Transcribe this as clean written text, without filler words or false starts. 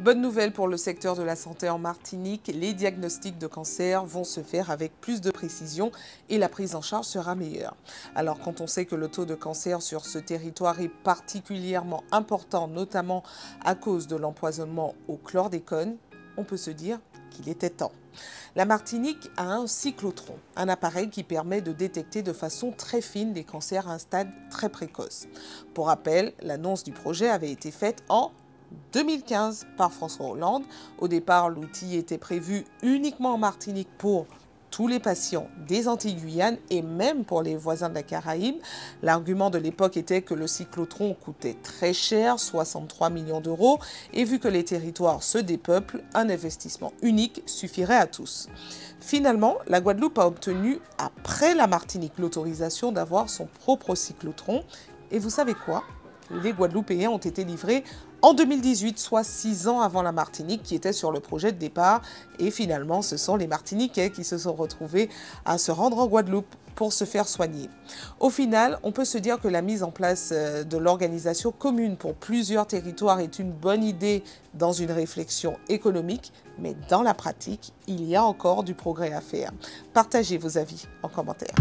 Bonne nouvelle pour le secteur de la santé en Martinique, les diagnostics de cancer vont se faire avec plus de précision et la prise en charge sera meilleure. Alors quand on sait que le taux de cancer sur ce territoire est particulièrement important, notamment à cause de l'empoisonnement au chlordécone, on peut se dire qu'il était temps. La Martinique a un cyclotron, un appareil qui permet de détecter de façon très fine les cancers à un stade très précoce. Pour rappel, l'annonce du projet avait été faite en 2015 par François Hollande. Au départ, l'outil était prévu uniquement en Martinique pour tous les patients des Antilles-Guyane et même pour les voisins de la Caraïbe. L'argument de l'époque était que le cyclotron coûtait très cher, 63 millions d'euros, et vu que les territoires se dépeuplent, un investissement unique suffirait à tous. Finalement, la Guadeloupe a obtenu, après la Martinique, l'autorisation d'avoir son propre cyclotron. Et vous savez quoi ? Les Guadeloupéens ont été livrés en 2018, soit 6 ans avant la Martinique qui était sur le projet de départ. Et finalement, ce sont les Martiniquais qui se sont retrouvés à se rendre en Guadeloupe pour se faire soigner. Au final, on peut se dire que la mise en place de l'organisation commune pour plusieurs territoires est une bonne idée dans une réflexion économique, mais dans la pratique, il y a encore du progrès à faire. Partagez vos avis en commentaire.